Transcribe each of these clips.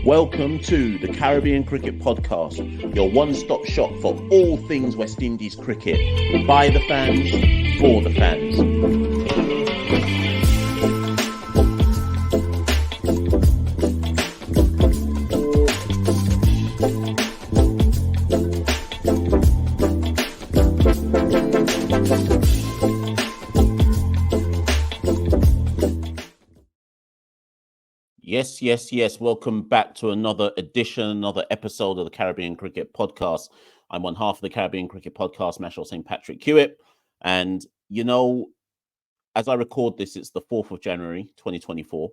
Welcome to the Caribbean Cricket Podcast, your one-stop shop for all things West Indies cricket. By the fans, for the fans. Yes. Welcome back to another edition, another episode of the Caribbean Cricket Podcast. I'm one half of the Caribbean Cricket Podcast, Machel St. Patrick Hewitt. And, as I record this, it's the 4th of January, 2024.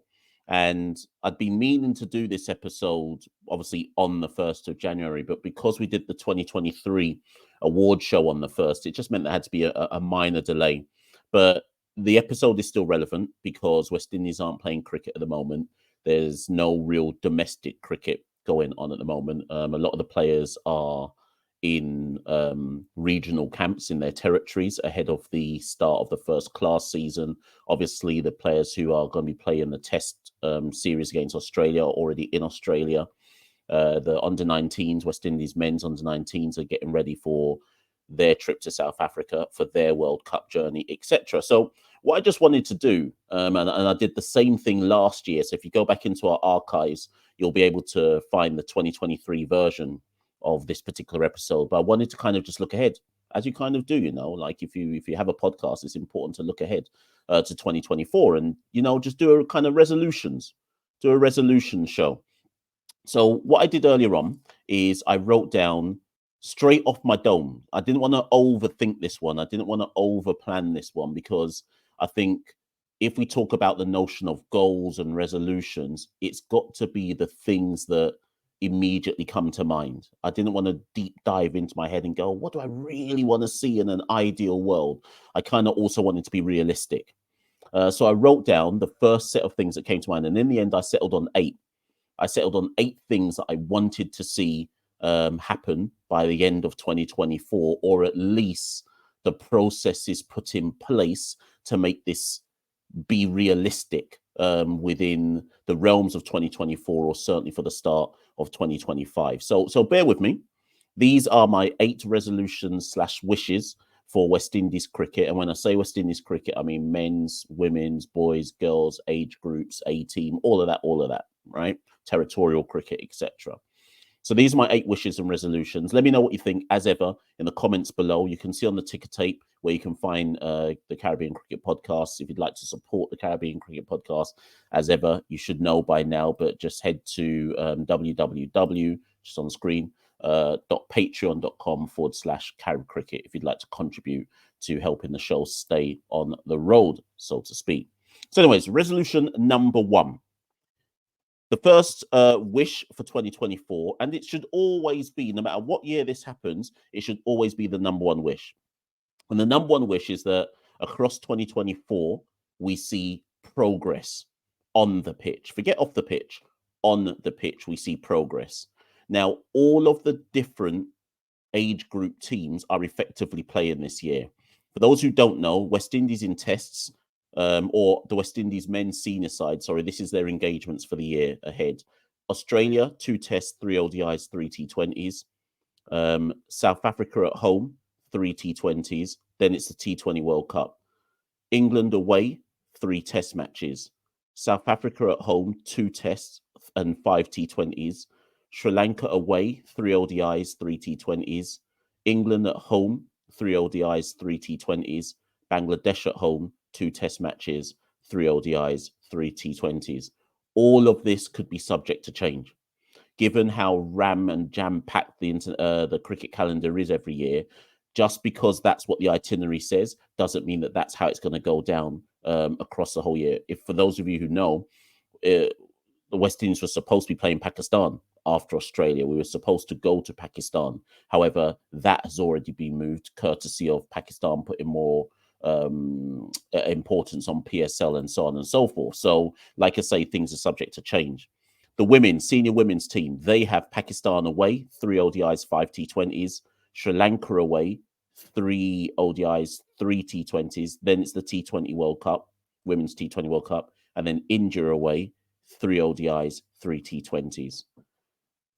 And I'd been meaning to do this episode, obviously, on the 1st of January. But because we did the 2023 award show on the 1st, it just meant there had to be a minor delay. But the episode is still relevant because West Indies aren't playing cricket at the moment. There's no real domestic cricket going on at the moment. A lot of the players are in regional camps in their territories ahead of the start of the first class season. Obviously, the players who are going to be playing the test series against Australia are already in Australia. The under-19s, West Indies men's under-19s are getting ready for their trip to South Africa for their World Cup journey, etc. So what I just wanted to do, and I did the same thing last year. So if you go back into our archives, you'll be able to find the 2023 version of this particular episode. But I wanted to kind of just look ahead, as you kind of do, like if you have a podcast, it's important to look ahead to 2024 and, just do a kind of resolution show. So what I did earlier on is I wrote down straight off my dome. I didn't want to overthink this one. I didn't want to overplan this one because I think if we talk about the notion of goals and resolutions, it's got to be the things that immediately come to mind. I didn't want to deep dive into my head and go, what do I really want to see in an ideal world? I kind of also wanted to be realistic. So I wrote down the first set of things that came to mind. And in the end, I settled on 8. I settled on 8 things that I wanted to see happen by the end of 2024, or at least the processes put in place to make this be realistic within the realms of 2024, or certainly for the start of 2025. So bear with me. These are my 8 resolutions / wishes for West Indies cricket. And when I say West Indies cricket, I mean men's, women's, boys, girls, age groups, A-team, all of that, right? Territorial cricket, etc. So these are my 8 wishes and resolutions. Let me know what you think, as ever, in the comments below. You can see on the ticker tape where you can find the Caribbean Cricket Podcast. If you'd like to support the Caribbean Cricket Podcast, as ever, you should know by now, but just head to www, just on the screen, patreon.com/Carib Cricket if you'd like to contribute to helping the show stay on the road, so to speak. So anyways, resolution number 1. The first wish for 2024, and it should always be, no matter what year this happens, it should always be the number 1 wish. And the number 1 wish is that across 2024, we see progress on the pitch. Forget off the pitch. On the pitch, we see progress. Now, all of the different age group teams are effectively playing this year. For those who don't know, West Indies in tests, or the West Indies men's senior side, this is their engagements for the year ahead. Australia, 2 tests, 3 ODIs, 3 T20s. South Africa at home, 3 T20s. Then it's the T20 World Cup. England away, 3 test matches. South Africa at home, 2 tests and 5 T20s. Sri Lanka away, 3 ODIs, 3 T20s. England at home, 3 ODIs, 3 T20s. Bangladesh at home, 2 test matches, 3 ODIs, 3 T20s. All of this could be subject to change. Given how ram and jam-packed the cricket calendar is every year, just because that's what the itinerary says doesn't mean that that's how it's going to go down across the whole year. If, for those of you who know, the West Indies were supposed to be playing Pakistan after Australia. We were supposed to go to Pakistan. However, that has already been moved, courtesy of Pakistan putting more importance on PSL and so on and so forth. So, like I say, things are subject to change. The senior women's team, they have Pakistan away, 3 ODIs, 5 T20s. Sri Lanka away, 3 ODIs, 3 T20s. Then it's the T20 World Cup, Women's T20 World Cup. And then India away, 3 ODIs, 3 T20s.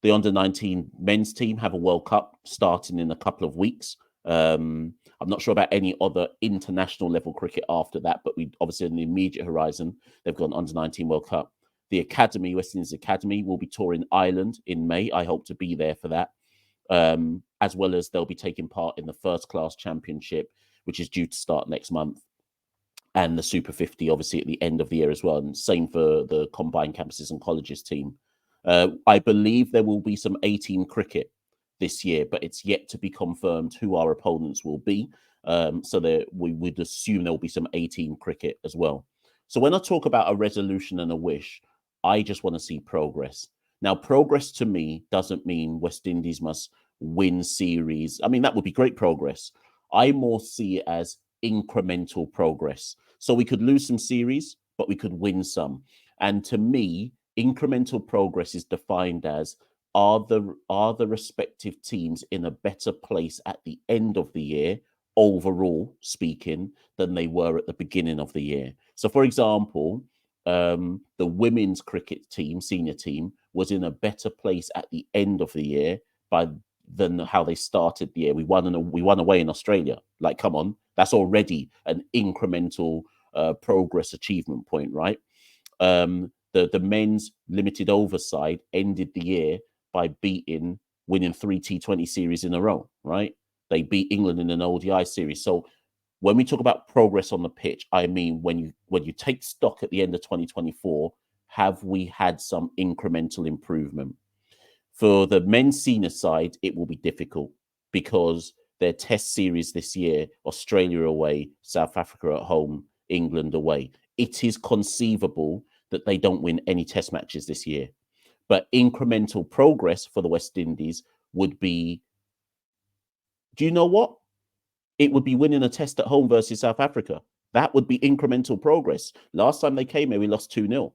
The under-19 men's team have a World Cup starting in a couple of weeks. I'm not sure about any other international level cricket after that, but we obviously in the immediate horizon, they've got an under-19 World Cup. The Academy, West Indies Academy, will be touring Ireland in May. I hope to be there for that. As well as they'll be taking part in the First Class Championship, which is due to start next month, and the Super 50, obviously, at the end of the year as well. And same for the combined campuses and colleges team. I believe there will be some 18 cricket this year, but it's yet to be confirmed who our opponents will be. So we would assume there will be some 18 cricket as well. So when I talk about a resolution and a wish, I just want to see progress. Now, progress to me doesn't mean West Indies must win series. I mean, that would be great progress. I more see it as incremental progress. So we could lose some series, but we could win some. And to me, incremental progress is defined as are the respective teams in a better place at the end of the year, overall speaking, than they were at the beginning of the year. So, for example, the women's cricket team, senior team, was in a better place at the end of the year than how they started the year. We won away in Australia. Like, come on, that's already an incremental progress achievement point, right? The men's limited overside ended the year by winning 3 T20 series in a row, right? They beat England in an ODI series. So when we talk about progress on the pitch, I mean when you take stock at the end of 2024, have we had some incremental improvement? For the men's senior side, it will be difficult because their test series this year, Australia away, South Africa at home, England away. It is conceivable that they don't win any test matches this year. But incremental progress for the West Indies would be, do you know what? It would be winning a test at home versus South Africa. That would be incremental progress. Last time they came here, we lost 2-0.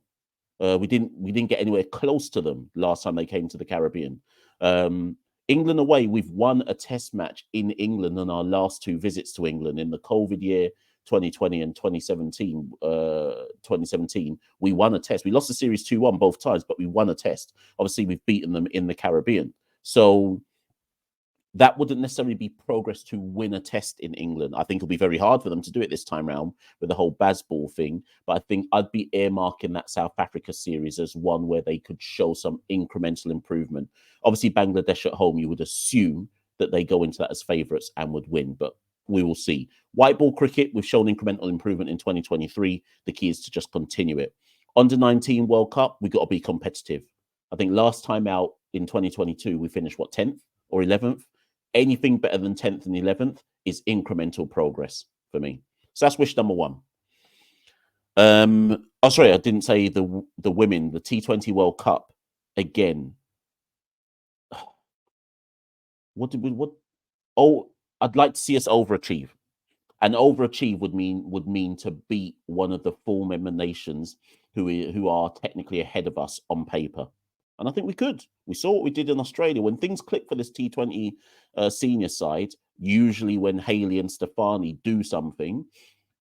We didn't get anywhere close to them last time they came to the Caribbean. England away, we've won a test match in England on our last 2 visits to England in the COVID year 2020 and 2017. 2017, we won a test. We lost the series 2-1 both times, but we won a test. Obviously, we've beaten them in the Caribbean. So that wouldn't necessarily be progress to win a test in England. I think it'll be very hard for them to do it this time around with the whole Bazball thing. But I think I'd be earmarking that South Africa series as one where they could show some incremental improvement. Obviously, Bangladesh at home, you would assume that they go into that as favourites and would win, but we will see. White ball cricket, we've shown incremental improvement in 2023. The key is to just continue it. Under 19 World Cup, we've got to be competitive. I think last time out in 2022, we finished, 10th or 11th? Anything better than 10th and 11th is incremental progress for me. So that's wish number 1. Sorry, I didn't say the women, the T20 World Cup again. I'd like to see us overachieve. And overachieve would mean to beat one of the 4 member nations who are technically ahead of us on paper. And I think we could. We saw what we did in Australia. When things click for this T20 senior side, usually when Haley and Stefani do something,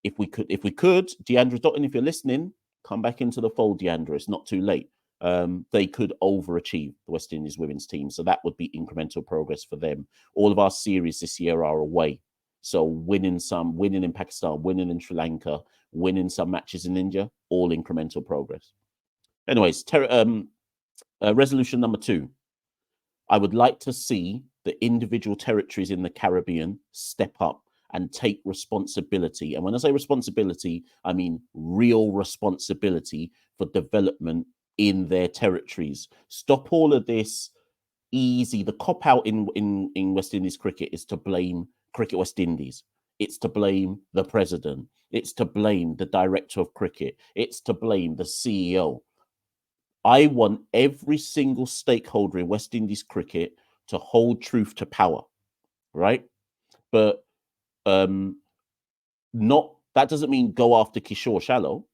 if we could, Deandra Dottin, if you're listening, come back into the fold, Deandra. It's not too late. They could overachieve the West Indies women's team. So that would be incremental progress for them. All of our series this year are away. So winning in Pakistan, winning in Sri Lanka, winning some matches in India, all incremental progress. Anyways, resolution number 2. I would like to see the individual territories in the Caribbean step up and take responsibility. And when I say responsibility, I mean real responsibility for development in their territories. Stop all of this easy. The cop-out in West Indies cricket is to blame Cricket West Indies. It's to blame the president. It's to blame the director of cricket. It's to blame the CEO. I want every single stakeholder in West Indies cricket to hold truth to power, right? But that doesn't mean go after Kishore Shallow.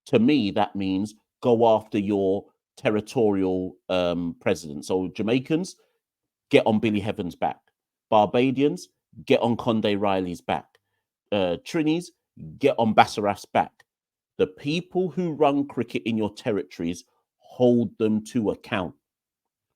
To me, that means go after your territorial president. So Jamaicans, get on Billy Heaven's back. Barbadians, get on Conde Riley's back. Trinis, get on Basaraf's back. The people who run cricket in your territories, hold them to account.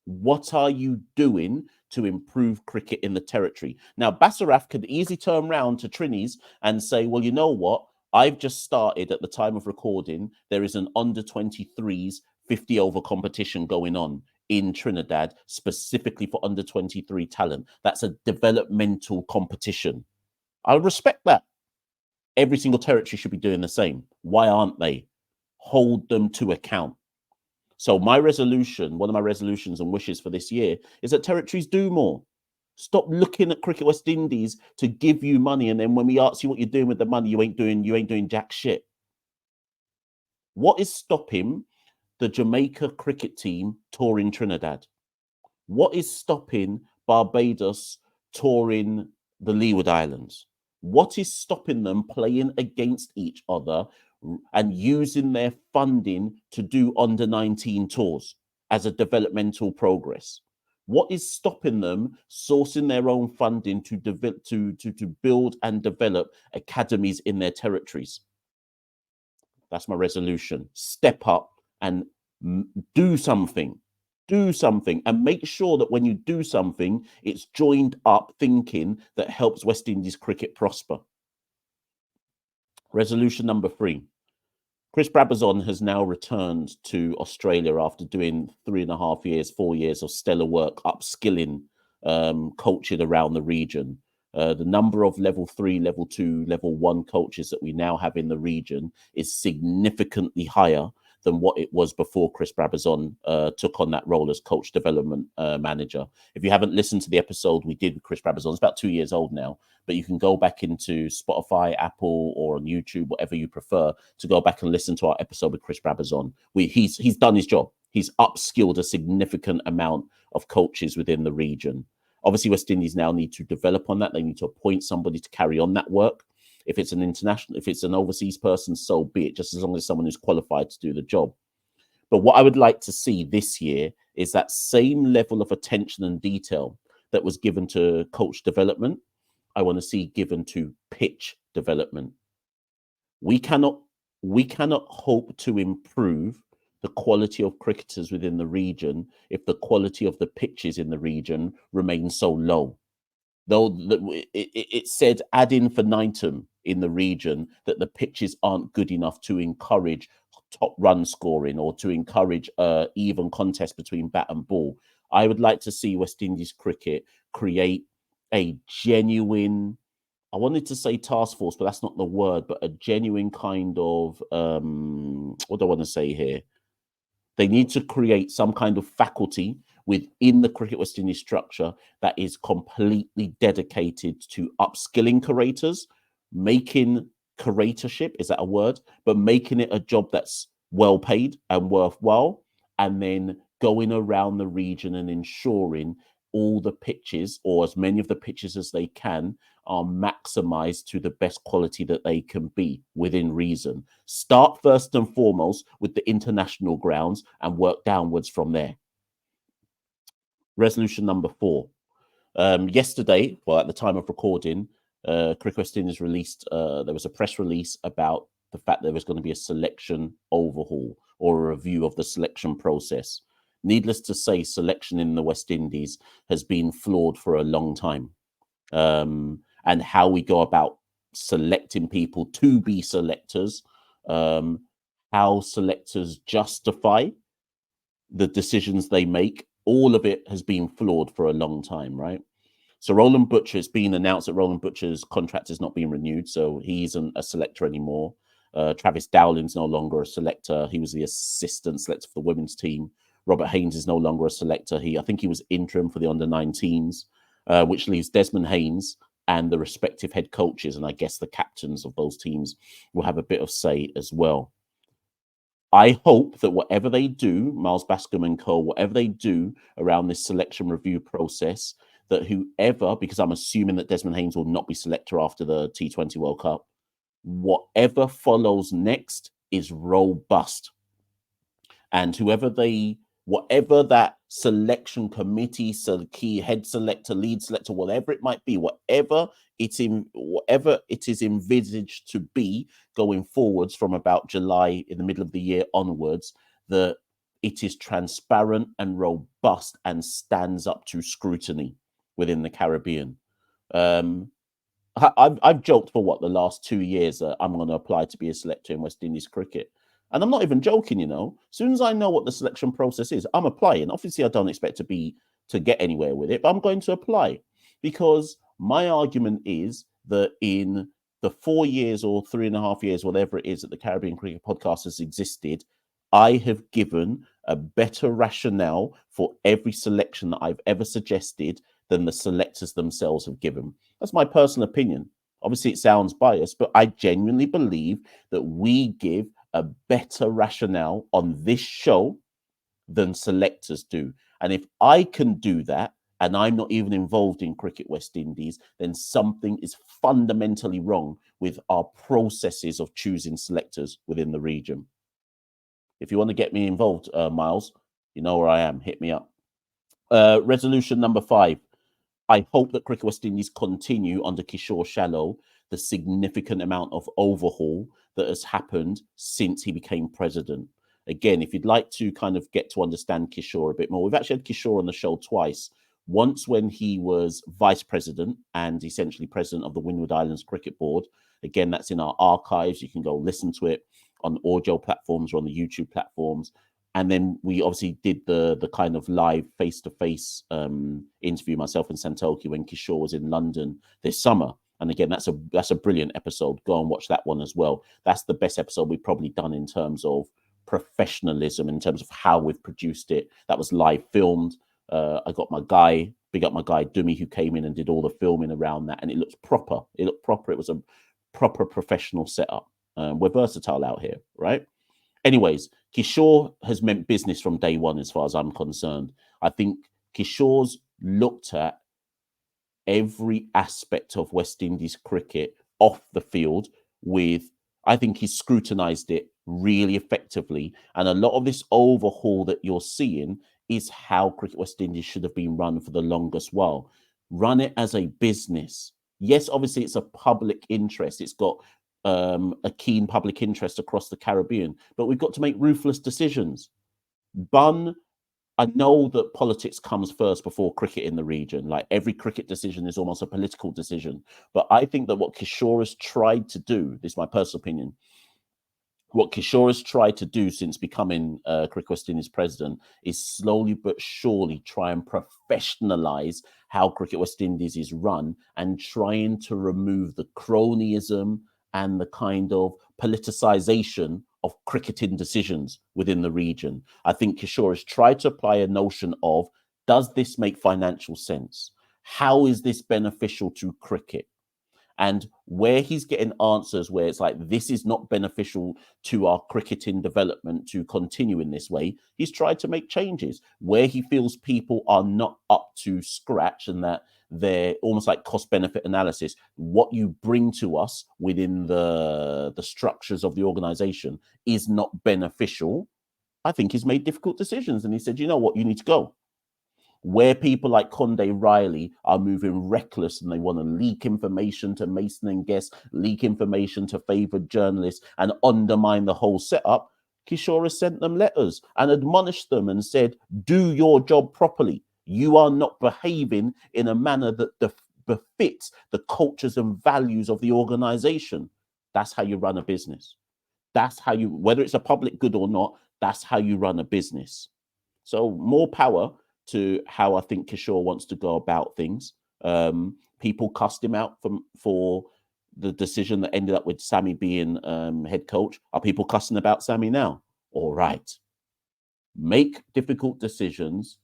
What are you doing to improve cricket in the territory? Now, Basaraf could easily turn around to Trinis and say, well, you know what? I've just started at the time of recording. There is an under 23s 50 over competition going on in Trinidad, specifically for under 23 talent. That's a developmental competition. I respect that. Every single territory should be doing the same. Why aren't they? Hold them to account. So my resolution, one of my resolutions and wishes for this year is that territories do more. Stop looking at Cricket West Indies to give you money, and then when we ask you what you're doing with the money, you ain't doing jack shit. What is stopping the Jamaica cricket team touring Trinidad? What is stopping Barbados touring the Leeward Islands? What is stopping them playing against each other and using their funding to do under 19 tours as a developmental progress? What is stopping them sourcing their own funding to build and develop academies in their territories? That's my resolution. Step up and do something. Do something and make sure that when you do something, it's joined up thinking that helps West Indies cricket prosper. Resolution number 3. Chris Brabazon has now returned to Australia after doing 3.5 years, 4 years of stellar work, upskilling coaching around the region. The number of level 3, level 2, level 1 coaches that we now have in the region is significantly higher than what it was before Chris Brabazon took on that role as coach development manager. If you haven't listened to the episode we did with Chris Brabazon, it's about 2 years old now, but you can go back into Spotify, Apple, or on YouTube, whatever you prefer, to go back and listen to our episode with Chris Brabazon. He's done his job. He's upskilled a significant amount of coaches within the region. Obviously, West Indies now need to develop on that. They need to appoint somebody to carry on that work. If it's an international, if it's an overseas person, so be it, just as long as someone who's qualified to do the job. But what I would like to see this year is that same level of attention and detail that was given to coach development, I want to see given to pitch development. We cannot hope to improve the quality of cricketers within the region if the quality of the pitches in the region remains so low. Though it said ad infinitum in the region that the pitches aren't good enough to encourage top run scoring or to encourage even contest between bat and ball. I would like to see West Indies cricket create a genuine, I wanted to say task force, but that's not the word, but a genuine kind of, what do I want to say here? They need to create some kind of faculty within the Cricket West Indies structure that is completely dedicated to upskilling curators, making curatorship, is that a word? But making it a job that's well paid and worthwhile, and then going around the region and ensuring all the pitches, or as many of the pitches as they can, are maximized to the best quality that they can be within reason. Start first and foremost with the international grounds and work downwards from there. Resolution number 4. Yesterday, well, at the time of recording, Cricket West Indies released, there was a press release about the fact there was going to be a selection overhaul or a review of the selection process. Needless to say, selection in the West Indies has been flawed for a long time. And how we go about selecting people to be selectors, how selectors justify the decisions they make, all of it has been flawed for a long time, right? So Roland Butcher, it's been announced that Roland Butcher's contract is not being renewed, so he isn't a selector anymore. Travis Dowling's no longer a selector. He was the assistant selector for the women's team. Robert Haynes is no longer a selector. I think he was interim for the under-19s, which leaves Desmond Haynes and the respective head coaches, and I guess the captains of those teams will have a bit of say as well. I hope that whatever they do, Miles Bascom and co, whatever they do around this selection review process, that whoever, because I'm assuming that Desmond Haynes will not be selector after the T20 World Cup, whatever follows next is robust. And whatever that selection committee, so the key head selector, lead selector, whatever it might be, whatever it is envisaged to be going forwards from about July, in the middle of the year onwards, that it is transparent and robust and stands up to scrutiny within the Caribbean. I've joked for what, the last 2 years that I'm going to apply to be a selector in West Indies cricket. And I'm not even joking, As soon as I know what the selection process is, I'm applying. Obviously, I don't expect to get anywhere with it, but I'm going to apply, because my argument is that in the 4 years or 3.5 years, whatever it is, that the Caribbean Cricket Podcast has existed, I have given a better rationale for every selection that I've ever suggested than the selectors themselves have given. That's my personal opinion. Obviously, it sounds biased, but I genuinely believe that we give a better rationale on this show than selectors do. And if I can do that, and I'm not even involved in Cricket West Indies, then something is fundamentally wrong with our processes of choosing selectors within the region. If you want to get me involved, Miles, you know where I am. Hit me up. Resolution number 5. I hope that Cricket West Indies continue under Kishore Shallow the significant amount of overhaul that has happened since he became president. Again, if you'd like to kind of get to understand Kishore a bit more, we've actually had Kishore on the show twice. Once when he was vice president and essentially president of the Windward Islands Cricket Board. Again, that's in our archives. You can go listen to it on audio platforms or on the YouTube platforms. And then we obviously did the kind of live face-to-face interview, myself and Santoki, when Kishore was in London this summer. And again, that's a brilliant episode. Go and watch that one as well. That's the best episode we've probably done in terms of professionalism, in terms of how we've produced it. That was live filmed. I got my guy, big up my guy Dumi, who came in and did all the filming around that. And it looked proper. It was a proper professional setup. We're versatile out here, right? Anyways, Kishore has meant business from day one, as far as I'm concerned. I think Kishore's looked at every aspect of West Indies cricket off the field with, I think he's scrutinized it really effectively. And a lot of this overhaul that you're seeing is how Cricket West Indies should have been run for the longest while. Run it as a business. Yes, obviously it's a public interest. It's got a keen public interest across the Caribbean, but we've got to make ruthless decisions. I know that politics comes first before cricket in the region. Like, every cricket decision is almost a political decision. But I think that what Kishore has tried to do, this is my personal opinion, what Kishore has tried to do since becoming Cricket West Indies president is slowly but surely try and professionalize how Cricket West Indies is run, and trying to remove the cronyism and the kind of politicization of cricketing decisions within the region. I think Kishore has tried to apply a notion of, does this make financial sense? How is this beneficial to cricket? And where he's getting answers where it's like, this is not beneficial to our cricketing development to continue in this way, he's tried to make changes. Where he feels people are not up to scratch and that they're almost like cost benefit analysis, what you bring to us within the structures of the organization is not beneficial, I think he's made difficult decisions. And he said, you know what, you need to go. Where people like Conde Riley are moving reckless and they want to leak information to Mason and Guest, leak information to favored journalists and undermine the whole setup, Kishore has sent them letters and admonished them and said, do your job properly. You are not behaving in a manner that befits the cultures and values of the organization. That's how you run a business. That's how you, whether it's a public good or not, that's how you run a business. So more power to how I think Kishore wants to go about things. People cussed him out for the decision that ended up with Sammy being head coach. Are people cussing about Sammy now? All right. Make difficult decisions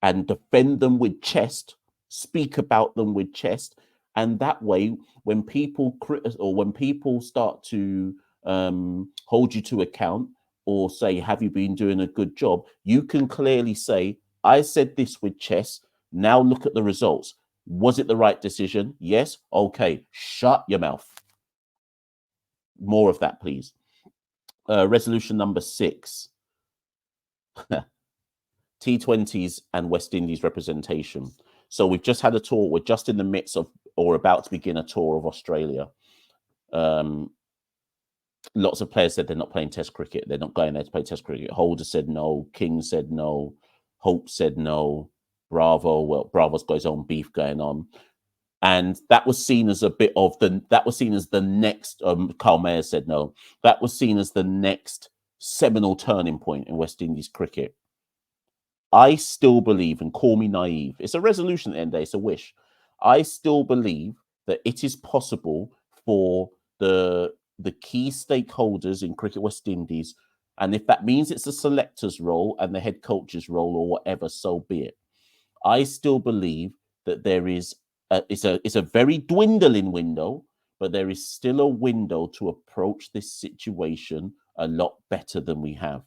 and defend them with chest. Speak about them with chest. And that way, when people when people start to hold you to account, or say, have you been doing a good job? You can clearly say, I said this with chess. Now look at the results. Was it the right decision? Yes. Okay. Shut your mouth. More of that, please. Resolution number 6. T20s and West Indies representation. So we've just had a tour. We're just in the midst of, or about to begin, a tour of Australia. lots of players said they're not playing Test cricket. They're not going there to play Test cricket. Holder said no. King said no. Hope said no. Bravo's got his own beef going on. And that was seen as a bit of that was seen as the next, Carl Mayer said no. That was seen as the next seminal turning point in West Indies cricket. I still believe, and call me naive, it's a resolution at the end of the day, it's a wish. I still believe that it is possible for the key stakeholders in Cricket West Indies, and if that means it's the selector's role and the head coach's role or whatever, so be it. I still believe that there is it's a very dwindling window, but there is still a window to approach this situation a lot better than we have.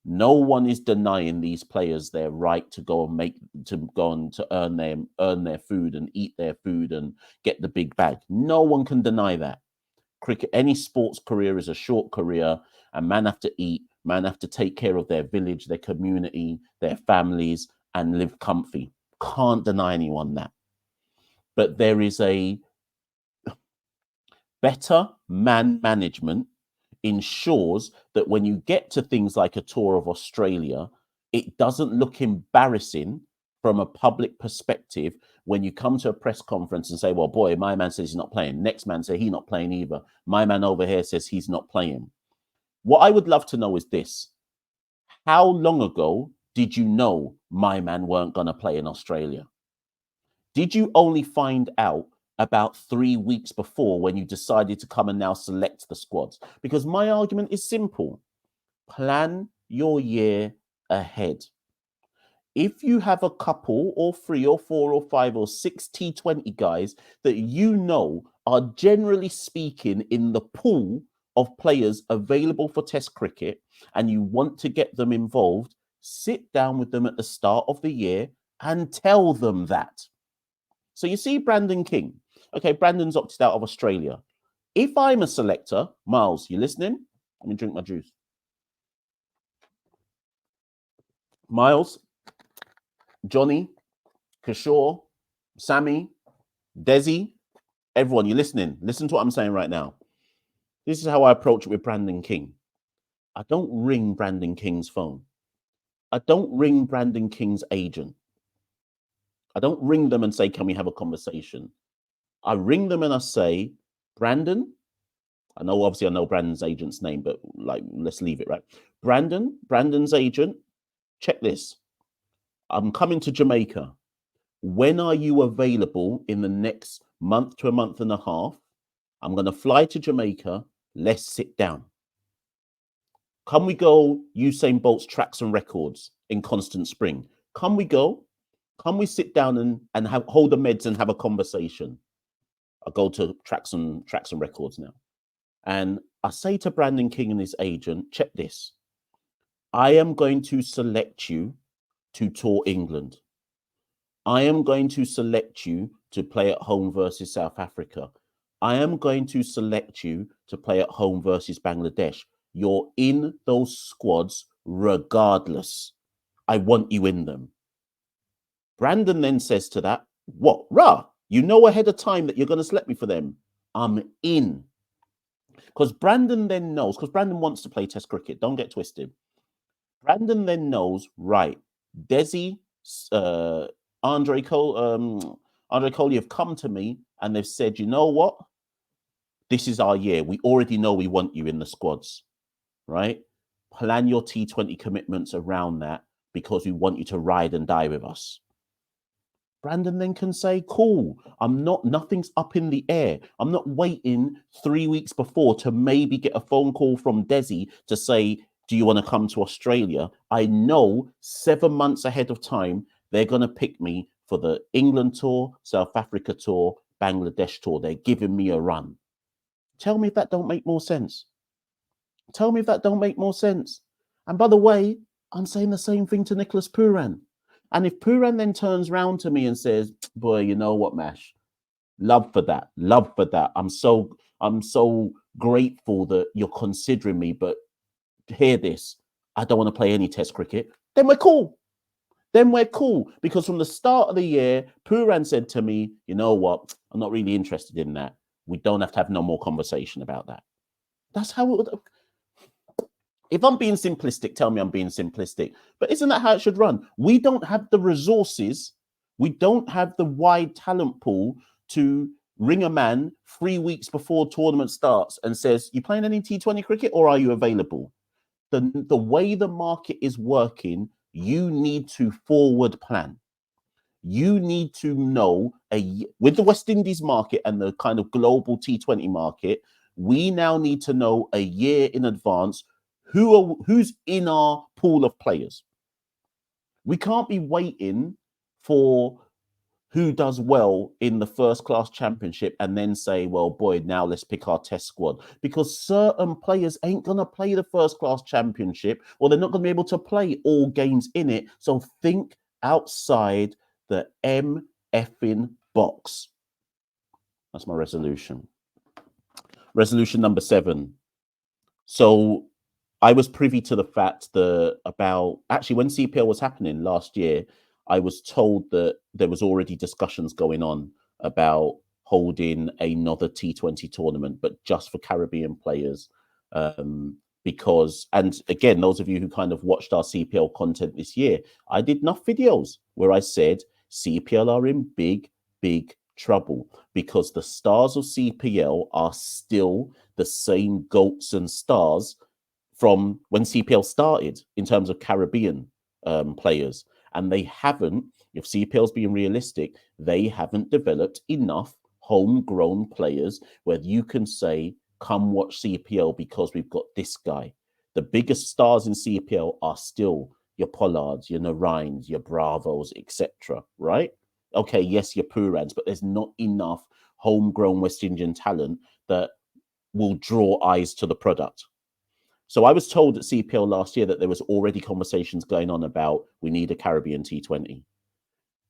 No one is denying these players their right to go and to earn their food and eat their food and get the big bag. No one can deny that. Cricket, any sports career is a short career, and man have to eat, man have to take care of their village, their community, their families, and live comfy. Can't deny anyone that. But there is a better man management ensures that when you get to things like a tour of Australia, it doesn't look embarrassing from a public perspective when you come to a press conference and say, well, boy, my man says he's not playing. Next man says he's not playing either. My man over here says he's not playing. What I would love to know is this. How long ago did you know my man weren't going to play in Australia? Did you only find out about 3 weeks before when you decided to come and now select the squads? Because my argument is simple. Plan your year ahead. If you have a couple or 3 or 4 or 5 or 6 T20 guys that you know are generally speaking in the pool of players available for Test cricket and you want to get them involved, sit down with them at the start of the year and tell them that. So you see Brandon King. Okay, Brandon's opted out of Australia. If I'm a selector, Miles, you listening? Let me drink my juice. Miles, Johnny, Kishore, Sammy, Desi, everyone, you listening? Listen to what I'm saying right now. This is how I approach it with Brandon King. I don't ring Brandon King's phone. I don't ring Brandon King's agent. I don't ring them and say, can we have a conversation? I ring them and I say, Brandon, I know Brandon's agent's name, but like, let's leave it, right? Brandon's agent, check this. I'm coming to Jamaica. When are you available in the next month to a month and a half? I'm going to fly to Jamaica. Let's sit down. Can we go Usain Bolt's Tracks and Records in Constant Spring? Can we go? Can we sit down and hold the meds and have a conversation? I go to Tracks and Records now. And I say to Brandon King and his agent, check this. I am going to select you to tour England. I am going to select you to play at home versus South Africa. I am going to select you to play at home versus Bangladesh. You're in those squads regardless. I want you in them. Brandon then says to that, what? Rah, you know ahead of time that you're going to select me for them. I'm in. Because Brandon then knows, because Brandon wants to play Test cricket, don't get twisted. Brandon then knows, right, Desi, Andre Coley have come to me and they've said, you know what? This is our year. We already know we want you in the squads, right? Plan your T20 commitments around that because we want you to ride and die with us. Brandon then can say, cool, nothing's up in the air. I'm not waiting 3 weeks before to maybe get a phone call from Desi to say, do you want to come to Australia? I know 7 months ahead of time, they're going to pick me for the England tour, South Africa tour, Bangladesh tour. They're giving me a run. Tell me if that don't make more sense. Tell me if that don't make more sense. And by the way, I'm saying the same thing to Nicholas Pooran. And if Pooran then turns round to me and says, boy, you know what, Mash? Love for that. Love for that. I'm so grateful that you're considering me, but hear this. I don't want to play any Test cricket. Then we're cool. Because from the start of the year, Pooran said to me, you know what? I'm not really interested in that. We don't have to have no more conversation about that. That's how it would. If I'm being simplistic, tell me I'm being simplistic. But isn't that how it should run? We don't have the resources. We don't have the wide talent pool to ring a man 3 weeks before tournament starts and says, "You playing any T20 cricket or are you available?" The way the market is working, you need to forward plan. You need to know with the West Indies market and the kind of global T20 market, we now need to know a year in advance who's in our pool of players. We can't be waiting for who does well in the first class championship and then say, well, boy, now let's pick our test squad, because certain players ain't going to play the first class championship, or they're not going to be able to play all games in it. So think outside the effing box. That's my resolution. Resolution number 7. So I was privy to the fact that actually when CPL was happening last year, I was told that there was already discussions going on about holding another T20 tournament, but just for Caribbean players. Because, and again, those of you who kind of watched our CPL content this year, I did enough videos where I said CPL are in big, big trouble because the stars of CPL are still the same goats and stars from when CPL started in terms of Caribbean players. And they haven't, if CPL's being realistic, they haven't developed enough homegrown players where you can say, come watch CPL because we've got this guy. The biggest stars in CPL are still your Pollards, your Narines, your Bravos, etc. Right? Okay, yes, your Purans, but there's not enough homegrown West Indian talent that will draw eyes to the product. So I was told at CPL last year that there was already conversations going on about we need a Caribbean T20.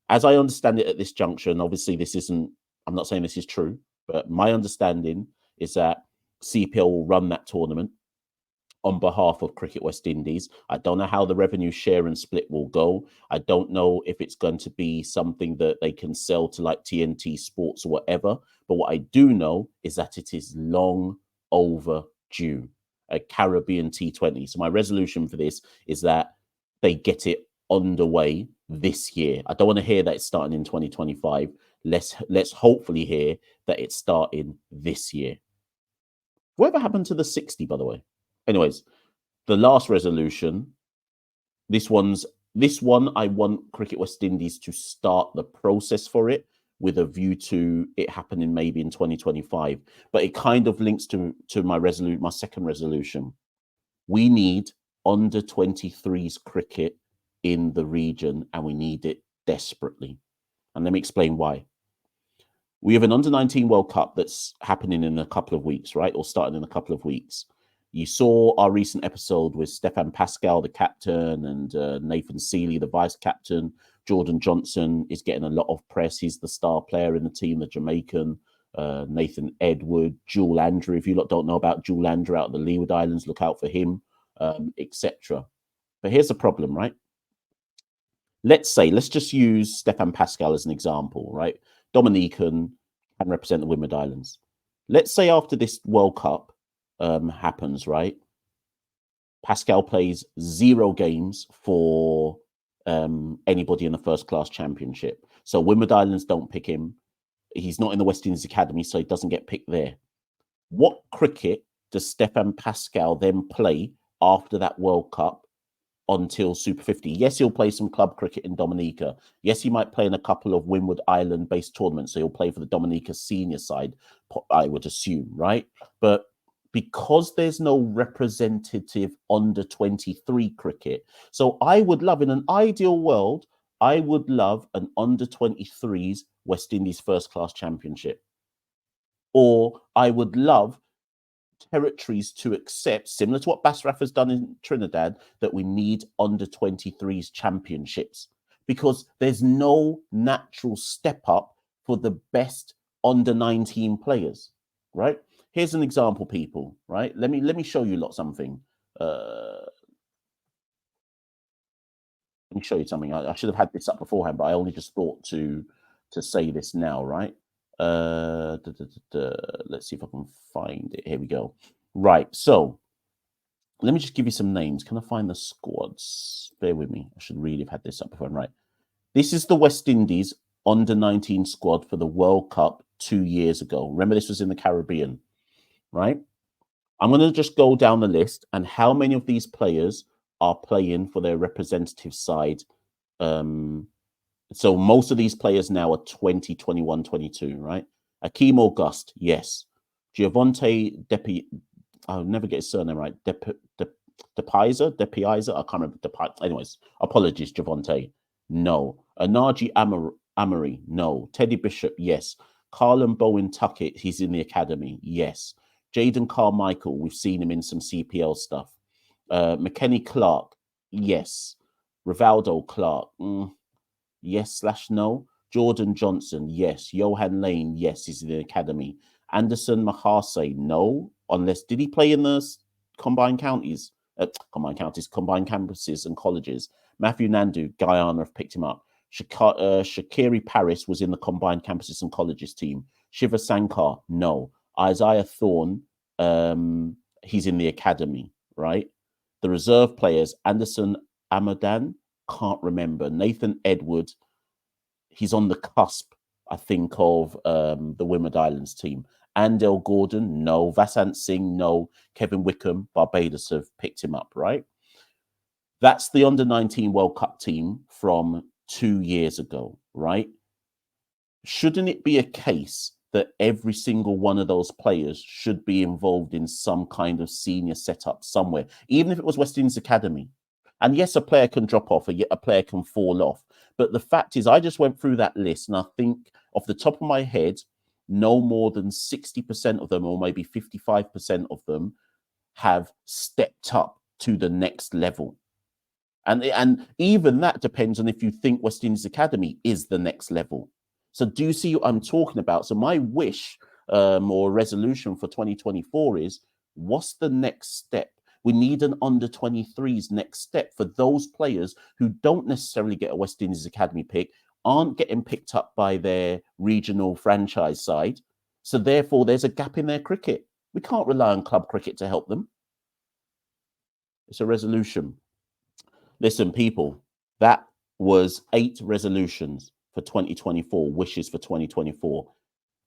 As I understand it at this junction, obviously this isn't, I'm not saying this is true, but my understanding is that CPL will run that tournament on behalf of Cricket West Indies. I don't know how the revenue share and split will go. I don't know if it's going to be something that they can sell to like TNT Sports or whatever. But what I do know is that it is long overdue, a Caribbean T20. So my resolution for this is that they get it underway this year. I don't want to hear that it's starting in 2025. Let's hopefully hear that it's starting this year. Whatever happened to the 60, by the way? Anyways, the last resolution, this one, I want Cricket West Indies to start the process for it with a view to it happening maybe in 2025. But it kind of links to my second resolution. We need under 23s cricket in the region, and we need it desperately. And let me explain why. We have an under 19 World Cup that's happening in a couple of weeks, right? Or starting in a couple of weeks. You saw our recent episode with Stefan Pascal, the captain, and Nathan Seeley, the vice captain. Jordan Johnson is getting a lot of press. He's the star player in the team, the Jamaican. Nathan Edward, Jewel Andrew. If you lot don't know about Jewel Andrew out of the Leeward Islands, look out for him, etc. But here's the problem, right? Let's just use Stefan Pascal as an example, right? Dominican can represent the Windward Islands. Let's say after this World Cup happens, right? Pascal plays 0 games for anybody in the first class championship. So Windward Islands don't pick him. He's not in the West Indies Academy, so he doesn't get picked there. What cricket does Stefan Pascal then play after that World Cup until Super 50? Yes, he'll play some club cricket in Dominica. Yes, he might play in a couple of Windward Island-based tournaments, so he'll play for the Dominica senior side, I would assume, right? But because there's no representative under 23 cricket, so I would love, in an ideal world, I would love an under 23s West Indies first class championship. Or I would love territories to accept, similar to what Basraf has done in Trinidad, that we need under 23s championships, because there's no natural step up for the best under 19 players, right? Here's an example, people, right? Let me show you lot something. Let me show you something. I should have had this up beforehand, but I only just thought to say this now, right? Let's see if I can find it. Here we go. Right. So let me just give you some names. Can I find the squads? Bear with me. I should really have had this up before I'm right. This is the West Indies under 19 squad for the World Cup 2 years ago. Remember, this was in the Caribbean, right? I'm going to just go down the list and how many of these players are playing for their representative side. So most of these players now are 20, 21, 22, right? Akeem August, yes. Giovante Depi, I'll never get his surname right. Depizer, I can't remember. Anyways, apologies, Javante. No. Anaji Amory, no. Teddy Bishop, yes. Carlin Bowen Tuckett, he's in the academy, yes. Jaden Carmichael, we've seen him in some CPL stuff. McKenny Clark, yes. Rivaldo Clark, yes/no. Jordan Johnson, yes. Johan Lane, yes, he's in the academy. Anderson Mahase, no. Unless, did he play in the combined counties? Combined campuses and colleges. Matthew Nandu, Guyana have picked him up. Shakiri Paris was in the combined campuses and colleges team. Shiva Sankar, no. Isaiah Thorne, he's in the academy, right? The reserve players, Anderson Amadan, can't remember. Nathan Edward, he's on the cusp, I think, of the Wimmerd Islands team. Andel Gordon, no. Vasant Singh, no. Kevin Wickham, Barbados have picked him up, right? That's the under-19 World Cup team from 2 years ago, right? Shouldn't it be a case that every single one of those players should be involved in some kind of senior setup somewhere, even if it was West Indies Academy? And yes, a player can drop off, a player can fall off. But the fact is, I just went through that list, and I think off the top of my head, no more than 60% of them, or maybe 55% of them, have stepped up to the next level. And even that depends on if you think West Indies Academy is the next level. So do you see what I'm talking about? So my wish or resolution for 2024 is, what's the next step? We need an under-23s next step for those players who don't necessarily get a West Indies Academy pick, aren't getting picked up by their regional franchise side. So therefore, there's a gap in their cricket. We can't rely on club cricket to help them. It's a resolution. Listen, people, that was 8 resolutions for 2024, wishes for 2024.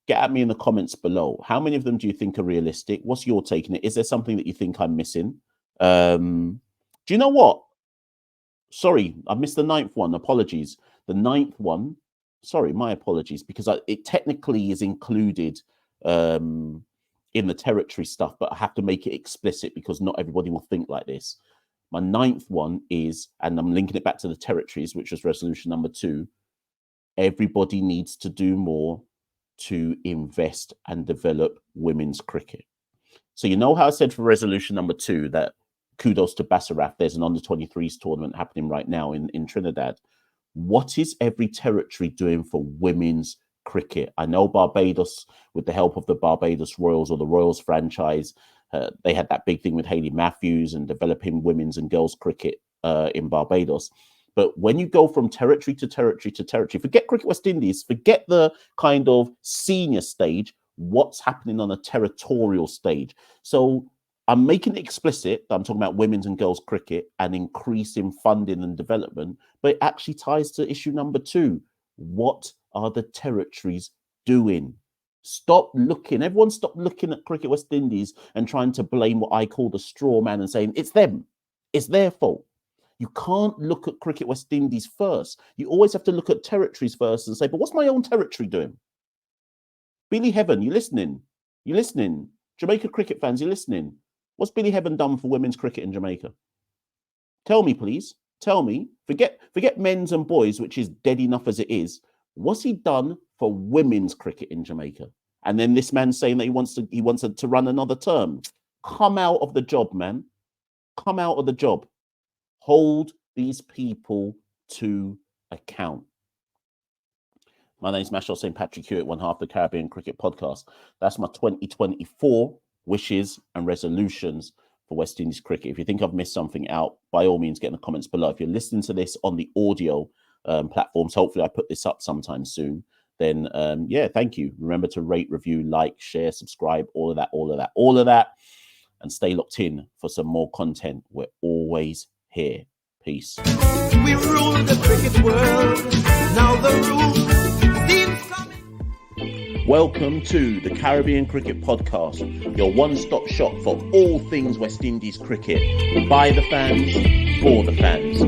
Get at me in the comments below. How many of them do you think are realistic? What's your take on it? Is there something that you think I'm missing? Do you know what? Sorry, I missed the 9th one. Apologies. The 9th one, sorry, my apologies, because it technically is included in the territory stuff, but I have to make it explicit because not everybody will think like this. My 9th one is, and I'm linking it back to the territories, which was resolution number 2. Everybody needs to do more to invest and develop women's cricket. So you know how I said for resolution number 2 that kudos to Basaraf, there's an under-23s tournament happening right now in Trinidad. What is every territory doing for women's cricket? I know Barbados, with the help of the Barbados Royals or the Royals franchise, they had that big thing with Hayley Matthews and developing women's and girls cricket in Barbados. But when you go from territory to territory to territory, forget Cricket West Indies, forget the kind of senior stage, what's happening on a territorial stage. So I'm making it explicit that I'm talking about women's and girls cricket and increasing funding and development, but it actually ties to issue number 2. What are the territories doing? Stop looking. Everyone stop looking at Cricket West Indies and trying to blame what I call the straw man and saying it's them. It's their fault. You can't look at Cricket West Indies first. You always have to look at territories first and say, but what's my own territory doing? Billy Heaven, you listening? You listening? Jamaica cricket fans, you listening? What's Billy Heaven done for women's cricket in Jamaica? Tell me, please. Tell me. Forget men's and boys, which is dead enough as it is. What's he done for women's cricket in Jamaica? And then this man saying that he wants to run another term. Come out of the job, man. Come out of the job. Hold these people to account. My name is Machel St. Patrick Hewitt, one half the Caribbean Cricket Podcast. That's my 2024 wishes and resolutions for West Indies cricket. If you think I've missed something out, by all means, get in the comments below. If you're listening to this on the audio platforms, hopefully I put this up sometime soon, then yeah, thank you. Remember to rate, review, like, share, subscribe, all of that. and stay locked in for some more content. We're always here. Peace. We rule the cricket world. Now the rules. Welcome to the Caribbean Cricket Podcast, your one-stop shop for all things West Indies cricket. By the fans, for the fans.